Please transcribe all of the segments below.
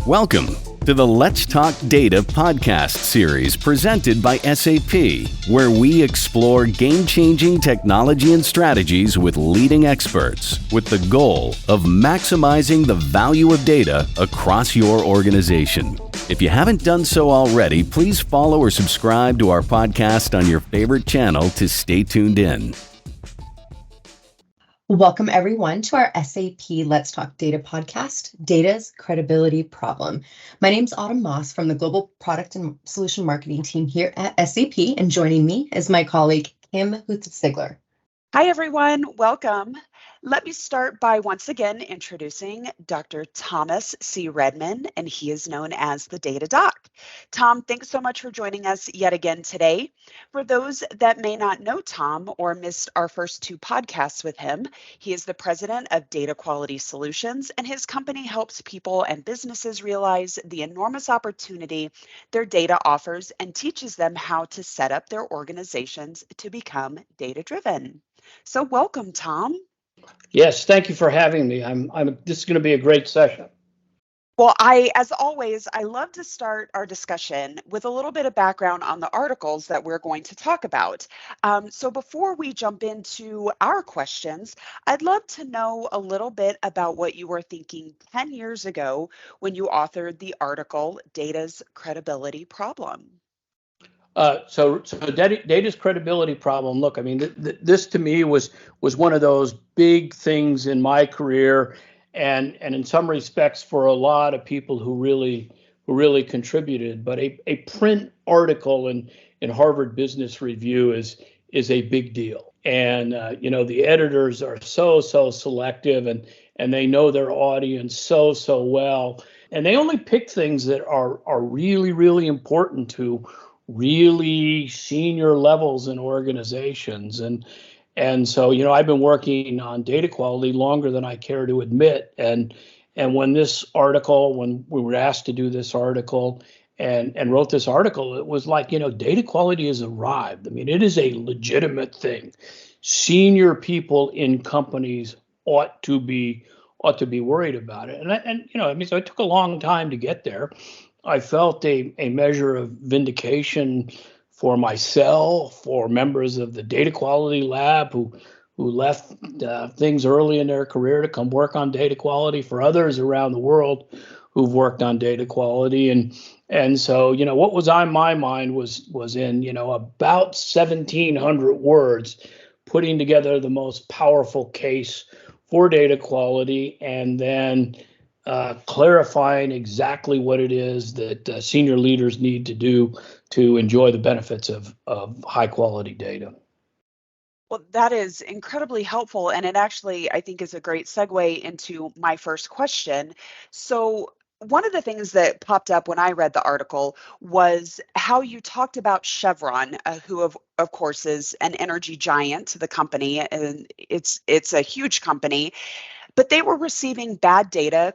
Welcome to the Let's Talk Data podcast series presented by SAP, where we explore game-changing technology and strategies with leading experts with the goal of maximizing the value of data across your organization. If you haven't done so already, please follow or subscribe to our podcast on your favorite channel to stay tuned in. Welcome, everyone, to our SAP Let's Talk Data podcast, Data's Credibility Problem. My name's Autumn Moss from the Global Product and Solution Marketing team here at SAP, and joining me is my colleague, Kim Huth-Ziegler. Hi, everyone. Welcome. Let me start by once again introducing Dr. Thomas C. Redman, and he is known as the Data Doc. Tom, thanks so much for joining us yet again today. For those that may not know Tom or missed our first two podcasts with him, he is the president of Data Quality Solutions, and his company helps people and businesses realize the enormous opportunity their data offers and teaches them how to set up their organizations to become data-driven. So welcome, Tom. Yes, thank you for having me. This is going to be a great session. Well, as always, I love to start our discussion with a little bit of background on the articles that we're going to talk about. So before we jump into our questions, I'd love to know a little bit about what you were thinking 10 years ago when you authored the article, Data's Credibility Problem. So data's credibility problem. Look, I mean, this to me was one of those big things in my career, and in some respects for a lot of people who really contributed. But a print article in Harvard Business Review is a big deal, and the editors are so selective, and they know their audience so well, and they only pick things that are really important to really senior levels in organizations. And so, I've been working on data quality longer than I care to admit. And when we were asked to do this article and wrote this article, it was like, data quality has arrived. I mean, it is a legitimate thing. Senior people in companies ought to be worried about it. So it took a long time to get there. I felt a measure of vindication for myself, for members of the data quality lab who left things early in their career to come work on data quality, for others around the world who've worked on data quality. And so, what was on my mind was in, about 1,700 words, putting together the most powerful case for data quality, and then clarifying exactly what it is that senior leaders need to do to enjoy the benefits of high quality data. Well, that is incredibly helpful. And it actually, I think, is a great segue into my first question. So one of the things that popped up when I read the article was how you talked about Chevron, who of course is an energy giant, the company, and it's a huge company. But they were receiving bad data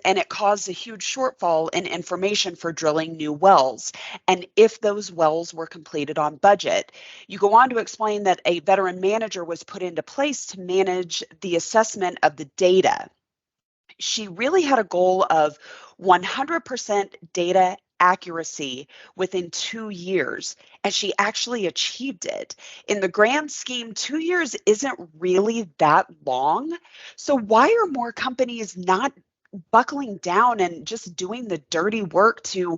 and it caused a huge shortfall in information for drilling new wells. And if those wells were completed on budget, you go on to explain that a veteran manager was put into place to manage the assessment of the data. She really had a goal of 100% data accuracy within 2 years, and she actually achieved it. In the grand scheme, 2 years isn't really that long. So why are more companies not buckling down and just doing the dirty work to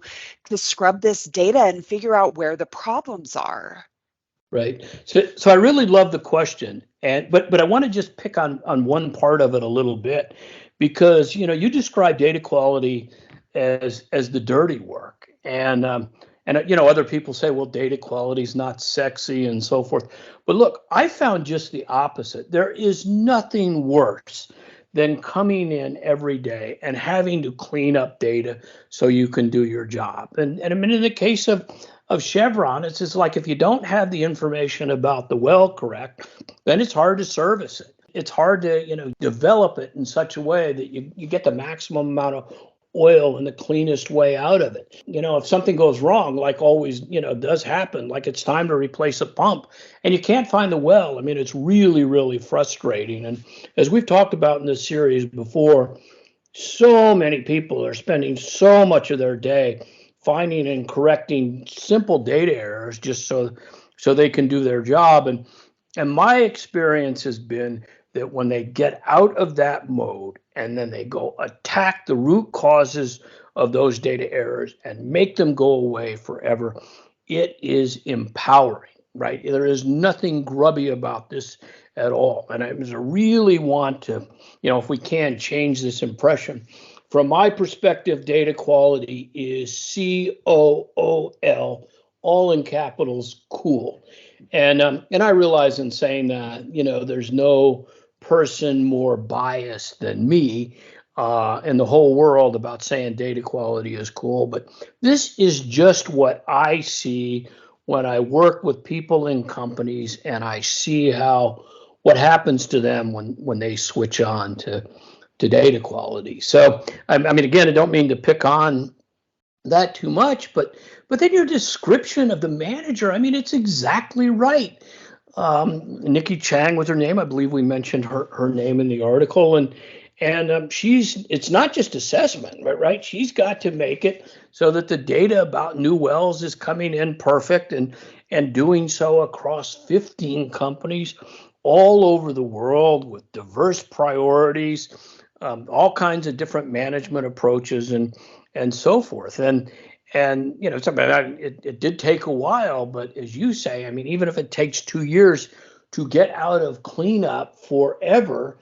scrub this data and figure out where the problems are? Right. So I really love the question, but I want to just pick on one part of it a little bit, because you describe data quality as the dirty work, and other people say, well, data quality is not sexy and so forth. But look, I found just the opposite. There is nothing worse than coming in every day and having to clean up data so you can do your job. And I mean, in the case of Chevron, it's just like, if you don't have the information about the well correct, then it's hard to service it. It's hard to develop it in such a way that you get the maximum amount of oil in the cleanest way out of it. If something goes wrong, like always, does happen, like it's time to replace a pump and you can't find the well, I mean, it's really, really frustrating. And as we've talked about in this series before, so many people are spending so much of their day finding and correcting simple data errors just so they can do their job. And my experience has been that when they get out of that mode and then they go attack the root causes of those data errors and make them go away forever, it is empowering, right? There is nothing grubby about this at all. And I really want to, if we can, change this impression. From my perspective, data quality is COOL, all in capitals, cool. And I realize in saying that, there's no person more biased than me in the whole world about saying data quality is cool. But this is just what I see when I work with people in companies and I see what happens to them when they switch on to data quality. So, I mean, again, I don't mean to pick on that too much, but then your description of the manager, I mean, it's exactly right. Nikki Chang was her name. I believe we mentioned her name in the article, and it's not just assessment, right? She's got to make it so that the data about new wells is coming in perfect and doing so across 15 companies all over the world with diverse priorities, all kinds of different management approaches and so forth. And it did take a while, but as you say, I mean, even if it takes 2 years to get out of cleanup forever,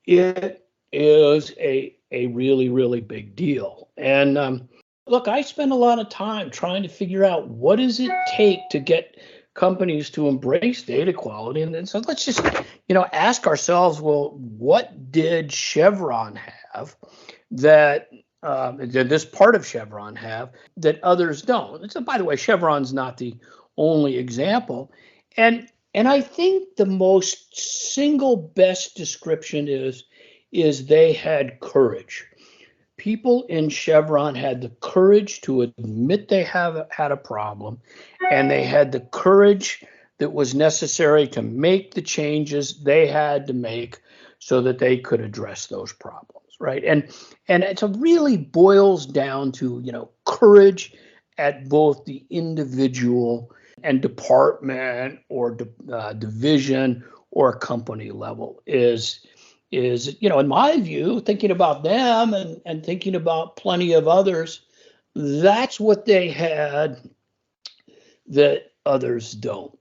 it is a really, really big deal. And look, I spend a lot of time trying to figure out what does it take to get companies to embrace data quality. And then so let's just, ask ourselves, well, what did Chevron have that this part of Chevron have that others don't? And so, by the way, Chevron's not the only example. And I think the most single best description is they had courage. People in Chevron had the courage to admit they had a problem, and they had the courage that was necessary to make the changes they had to make so that they could address those problems, right? And it really boils down to, courage at both the individual and department or division or company level is, in my view, thinking about them and thinking about plenty of others, that's what they had that others don't.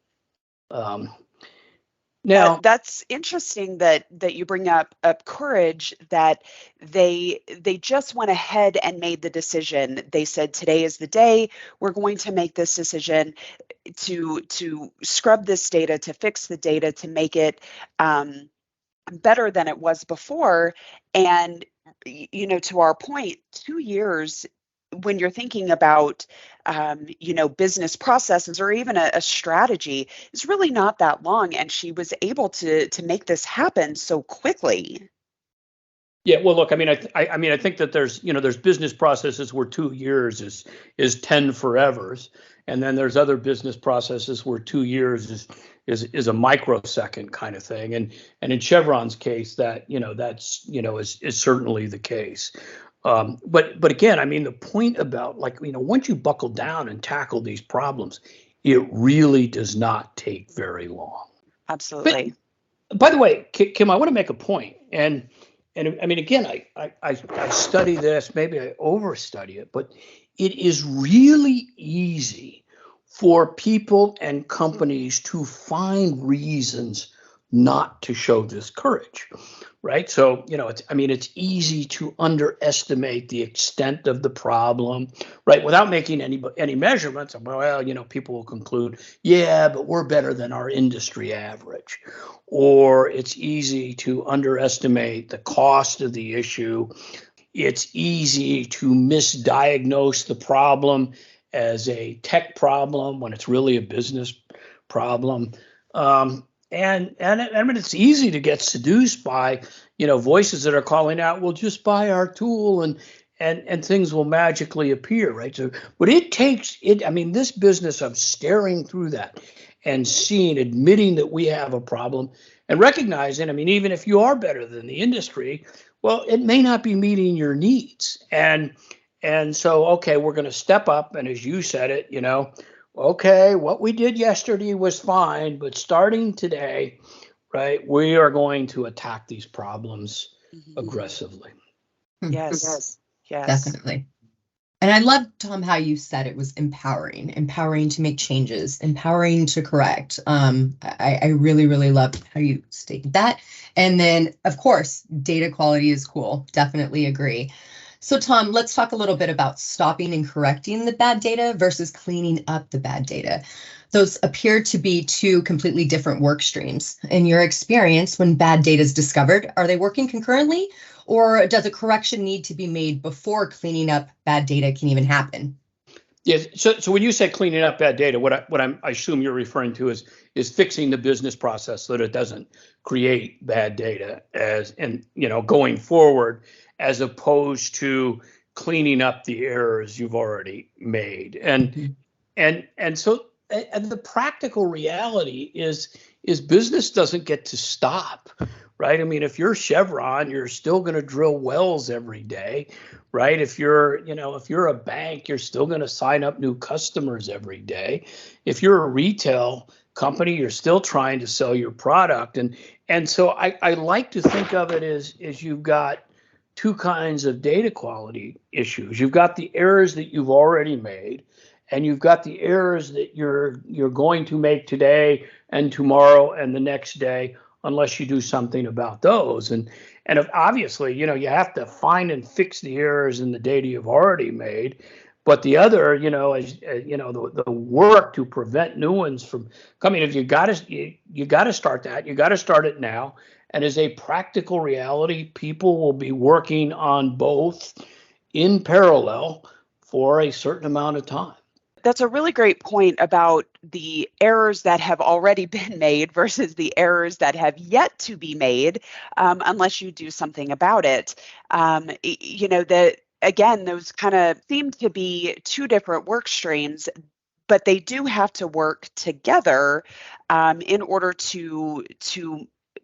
Now, that's interesting that you bring up courage, that they just went ahead and made the decision. They said, today is the day we're going to make this decision to scrub this data, to fix the data, to make it better than it was before. And to our point, 2 years, when you're thinking about business processes or even a strategy, is really not that long. And she was able to make this happen so quickly. Yeah, well, look, I mean, I think that there's business processes where 2 years is 10 forevers, and then there's other business processes where 2 years is a microsecond kind of thing, and in Chevron's case, that is certainly the case. But again, I mean, the point about once you buckle down and tackle these problems, it really does not take very long. Absolutely. But, by the way, Kim, I want to make a point, and I mean, again, I study this, maybe I overstudy it, but it is really easy for people and companies to find reasons not to show this courage, right? So, it's easy to underestimate the extent of the problem, right? Without making any measurements. Well, people will conclude, yeah, but we're better than our industry average. Or it's easy to underestimate the cost of the issue. It's easy to misdiagnose the problem as a tech problem when it's really a business problem. And I mean, it's easy to get seduced by, voices that are calling out, well, just buy our tool and things will magically appear, right? So, but this business of staring through that and admitting that we have a problem and recognizing, even if you are better than the industry, Well, it may not be meeting your needs. And so, okay, we're going to step up. And as you said it, okay, what we did yesterday was fine, but starting today, right, we are going to attack these problems aggressively. Yes. Definitely. And I love, Tom, how you said it was empowering to make changes, empowering to correct. I really, really love how you stated that. And then, of course, data quality is cool. Definitely agree. So, Tom, let's talk a little bit about stopping and correcting the bad data versus cleaning up the bad data. Those appear to be two completely different work streams. In your experience, when bad data is discovered, are they working concurrently? Or does a correction need to be made before cleaning up bad data can even happen? Yes. So when you say cleaning up bad data, I assume you're referring to is fixing the business process so that it doesn't create bad data going forward, as opposed to cleaning up the errors you've already made. And so the practical reality is business doesn't get to stop. Right. I mean, if you're Chevron, you're still going to drill wells every day. Right. If you're a bank, you're still going to sign up new customers every day. If you're a retail company, you're still trying to sell your product. And so I like to think of it as you've got two kinds of data quality issues. You've got the errors that you've already made, and you've got the errors that you're going to make today and tomorrow and the next day, unless you do something about those. And obviously, you have to find and fix the errors in the data you've already made. But the other, the work to prevent new ones from coming. If you got to start that, you got to start it now. And as a practical reality, people will be working on both in parallel for a certain amount of time. That's a really great point about the errors that have already been made versus the errors that have yet to be made, unless you do something about it. Again, those kind of seem to be two different work streams, but they do have to work together in order to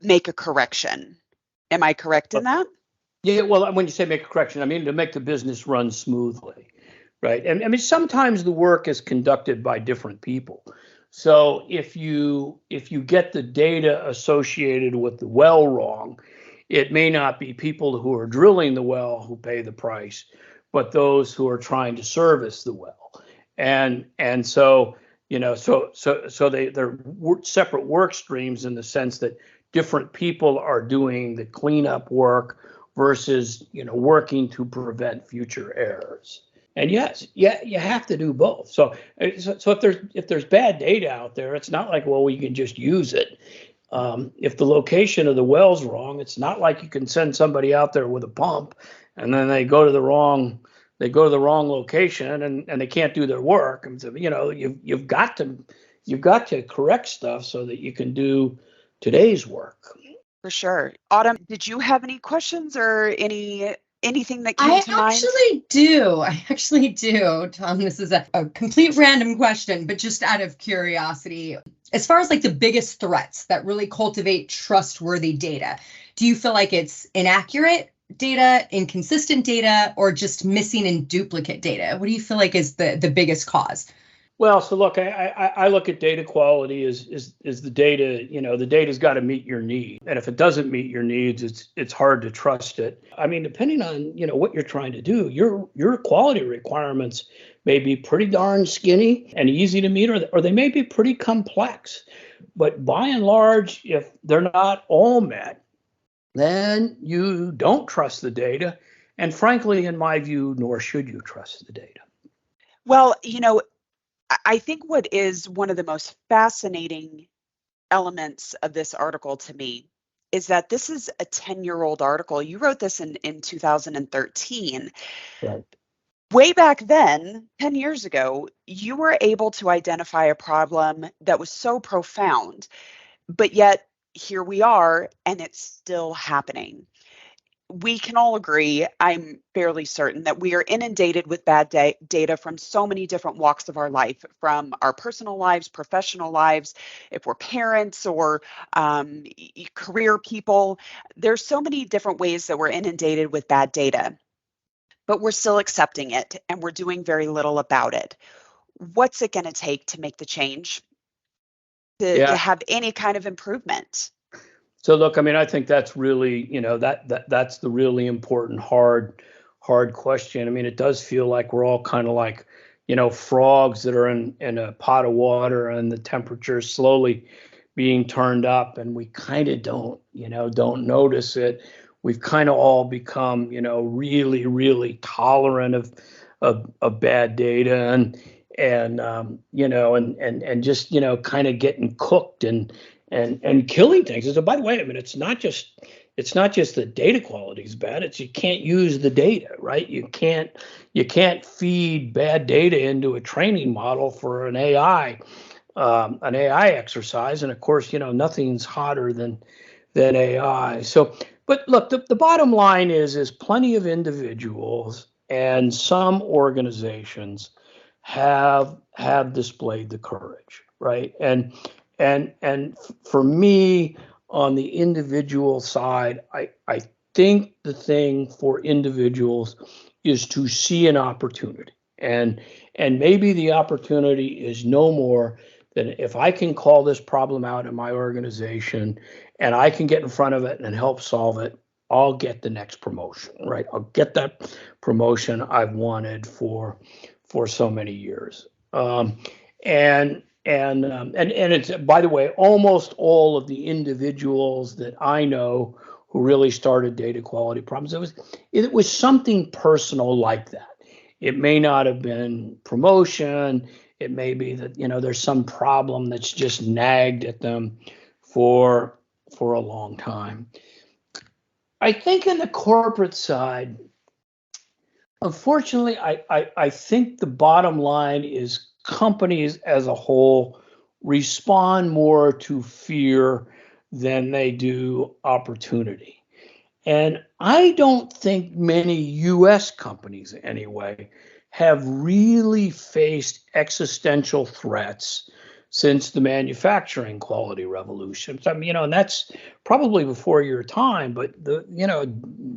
make a correction. Am I correct in that? Yeah, well, when you say make a correction, I mean to make the business run smoothly. Right. And I mean, sometimes the work is conducted by different people. So if you get the data associated with the well wrong, it may not be people who are drilling the well who pay the price, but those who are trying to service the well. And so, they're separate work streams in the sense that different people are doing the cleanup work versus, working to prevent future errors. And yes, you have to do both. So if there's bad data out there, it's not like, well, we can just use it. If the location of the well's wrong, it's not like you can send somebody out there with a pump and then they go to the wrong location and they can't do their work. And so, you've got to correct stuff so that you can do today's work. For sure. Autumn, did you have any questions or anything that came to mind? I actually do, Tom. This is a complete random question, but just out of curiosity, as far as like the biggest threats that really cultivate trustworthy data, do you feel like it's inaccurate data, inconsistent data, or just missing and duplicate data? What do you feel like is the biggest cause? Well, so look, I look at data quality as the data, the data's got to meet your need. And if it doesn't meet your needs, it's hard to trust it. I mean, depending on, what you're trying to do, your quality requirements may be pretty darn skinny and easy to meet, or they may be pretty complex. But by and large, if they're not all met, then you don't trust the data. And frankly, in my view, nor should you trust the data. Well, I think what is one of the most fascinating elements of this article to me is that this is a 10-year-old article. You wrote this in 2013. Right. Way back then, 10 years ago, you were able to identify a problem that was so profound, but yet here we are and it's still happening. we can all agree, I'm fairly certain, that we are inundated with bad data from so many different walks of our life, from our personal lives, professional lives, if we're parents or career people. There's so many different ways that we're inundated with bad data, but we're still accepting it and we're doing very little about it. What's it going to take to make the change, to have any kind of improvement? So look, I mean, I think that's really, that's the really important, hard question. I mean, it does feel like we're all kind of like, frogs that are in a pot of water and the temperature is slowly being turned up, and we kind of don't notice it. We've kind of all become, really, really tolerant of bad data and just, kind of getting cooked and killing things. And so, by the way, I mean, it's not just the data quality is bad. It's you can't use the data, right? You can't feed bad data into a training model for an AI exercise. And of course, nothing's hotter than AI. So, but look, the bottom line is plenty of individuals and some organizations have displayed the courage, right? And for me, on the individual side, I think the thing for individuals is to see an opportunity, and maybe the opportunity is no more than, if I can call this problem out in my organization and I can get in front of it and help solve it, I'll get the next promotion, right? I'll get that promotion I've wanted for so many years. And it's, by the way, almost all of the individuals that I know who really started data quality problems, it was something personal like that. It may not have been promotion. It may be that, there's some problem that's just nagged at them for a long time. I think in the corporate side, unfortunately, I think the bottom line is companies as a whole respond more to fear than they do opportunity. And I don't think many US companies, anyway, have really faced existential threats since the manufacturing quality revolution. I mean, and that's probably before your time, but the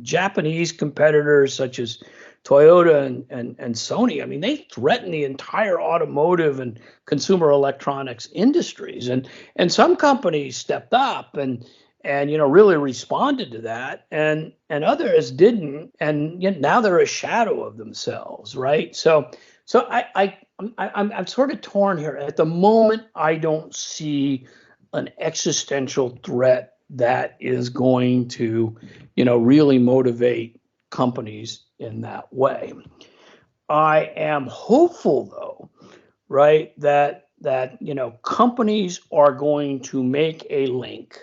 Japanese competitors such as Toyota and Sony, I mean, they threaten the entire automotive and consumer electronics industries, and some companies stepped up and really responded to that, and others didn't, and now they're a shadow of themselves, right? So I'm sort of torn here. At the moment, I don't see an existential threat that is going to really motivate companies in that way. I am hopeful, though, right, that companies are going to make a link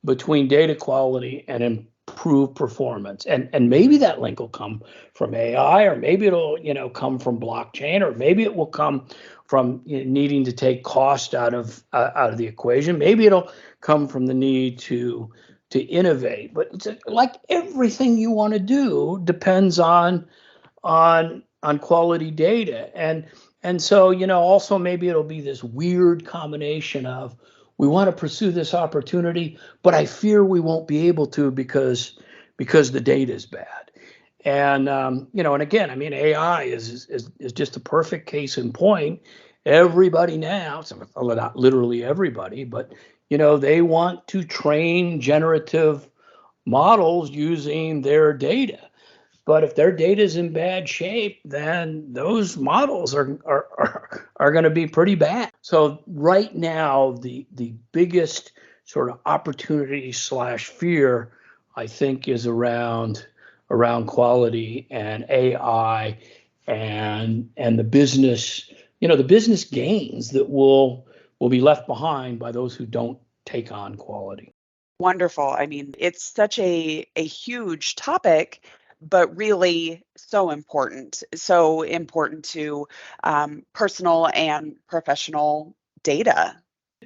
between data quality and improved performance, and maybe that link will come from AI, or maybe it'll come from blockchain, or maybe it will come from needing to take cost out of the equation. Maybe it'll come from the need to innovate. But it's like everything you want to do depends on quality data, and so also maybe it'll be this weird combination of, we want to pursue this opportunity, but I fear we won't be able to because the data is bad. And and again, I mean, AI is just a perfect case in point. Everybody now, well, not literally everybody, but they want to train generative models using their data. But if their data is in bad shape, then those models are going to be pretty bad. So right now, the biggest sort of opportunity / fear, I think, is around quality and AI and the business, the business gains that will be left behind by those who don't take on quality. Wonderful. I mean, it's such a huge topic, but really so important to personal and professional data.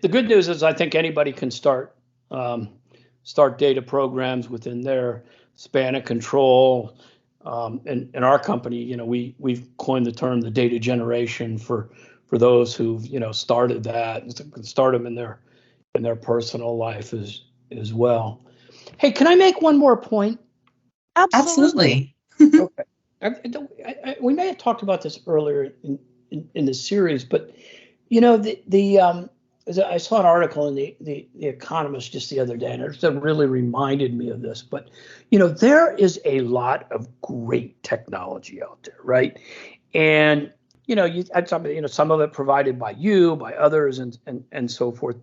The good news is I think anybody can start data programs within their span of control. In our company, we've coined the term the data generation for those who've started that and start them in their personal life as well. Hey, can I make one more point? Absolutely. Okay. We may have talked about this earlier in the series, but I saw an article in the Economist just the other day, and it really reminded me of this. But there is a lot of great technology out there, right? And some of it provided by you, by others, and so forth.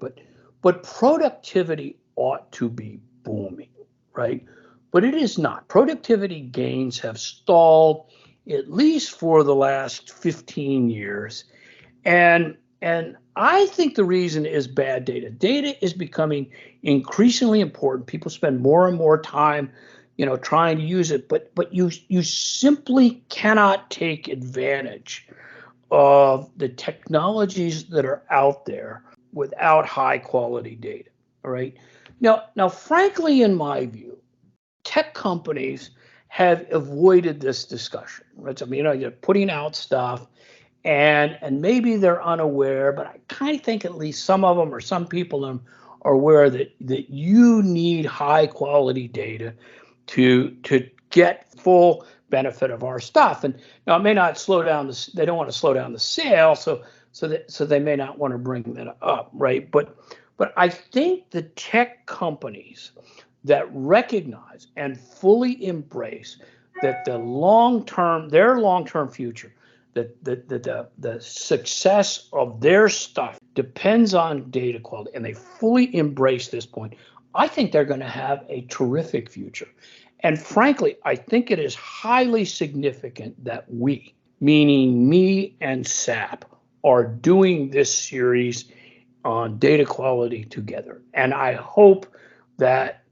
But productivity ought to be booming, right? But it is not. Productivity gains have stalled at least for the last 15 years. And I think the reason is bad data. Data is becoming increasingly important. People spend more and more time, trying to use it, but you simply cannot take advantage of the technologies that are out there without high quality data. All right. Now, frankly, in my view, tech companies have avoided this discussion. Right? So, you're putting out stuff, and maybe they're unaware, but I kind of think at least some of them or some people are aware that you need high quality data to get full benefit of our stuff. And now it may not slow down they don't want to slow down the sale, so they may not want to bring that up, right? But I think the tech companies that recognize and fully embrace that their long-term future, that the success of their stuff depends on data quality, and they fully embrace this point, I think they're going to have a terrific future. And frankly, I think it is highly significant that we, meaning me and SAP, are doing this series on data quality together. And I hope that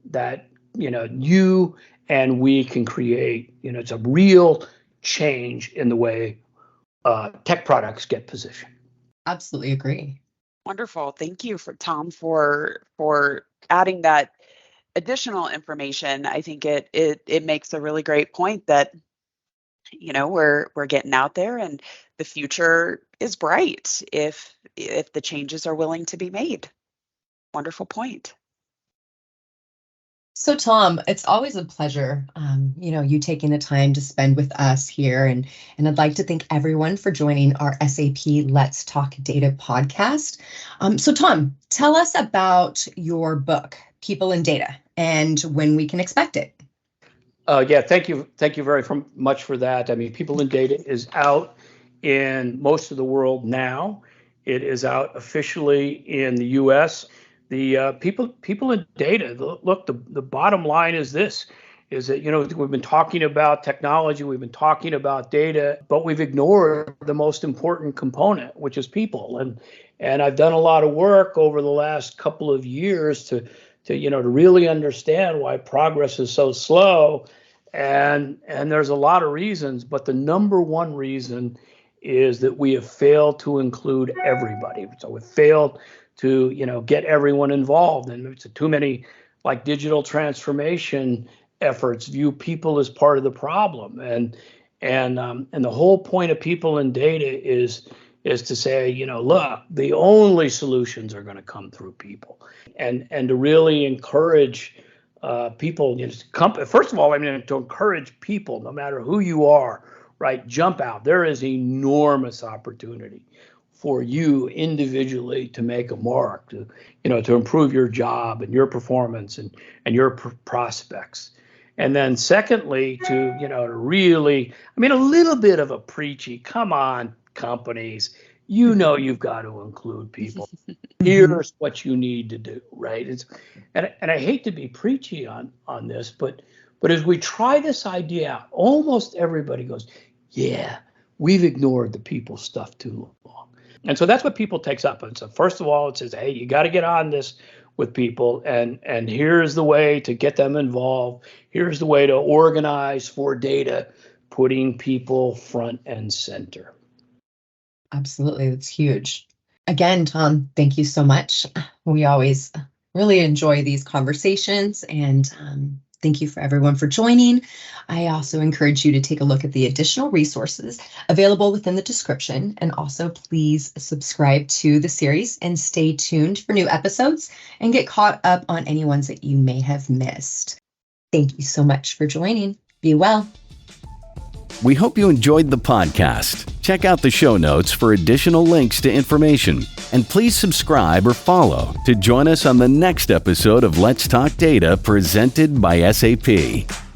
you and we can create, it's a real change in the way tech products get positioned. Absolutely agree. Wonderful. Thank you Tom for adding that additional information. I think it makes a really great point that we're getting out there, and the future is bright if the changes are willing to be made. Wonderful point. So Tom, it's always a pleasure, you taking the time to spend with us here, and I'd like to thank everyone for joining our SAP Let's Talk Data podcast. So Tom, tell us about your book, People and Data, and when we can expect it. Yeah, thank you very much for that. I mean, People and Data is out in most of the world now. It is out officially in the U.S. The people and data. Look, the bottom line is this: is that we've been talking about technology, we've been talking about data, but we've ignored the most important component, which is people. And I've done a lot of work over the last couple of years to really understand why progress is so slow. And there's a lot of reasons, but the number one reason is that we have failed to include everybody. So we've failed to get everyone involved, and it's too many digital transformation efforts view people as part of the problem, and the whole point of People and Data is to say, look, the only solutions are going to come through people, and to really encourage people. First of all, to encourage people, no matter who you are, right? Jump out. There is enormous opportunity for you individually to make a mark, to improve your job and your performance and your prospects. And then secondly, to really, a little bit of a preachy, come on, companies, you've got to include people. Here's what you need to do, right? And I hate to be preachy on this, but as we try this idea out, almost everybody goes, yeah, we've ignored the people stuff too long. And so that's what People takes up. And so first of all, it says, hey, you got to get on this with people, and here's the way to get them involved. Here's the way to organize for data, putting people front and center. Absolutely, that's huge. Again, Tom, thank you so much. We always really enjoy these conversations, and Thank you for everyone for joining. I also encourage you to take a look at the additional resources available within the description. And also please subscribe to the series and stay tuned for new episodes and get caught up on any ones that you may have missed. Thank you so much for joining. Be well. We hope you enjoyed the podcast. Check out the show notes for additional links to information. And please subscribe or follow to join us on the next episode of Let's Talk Data presented by SAP.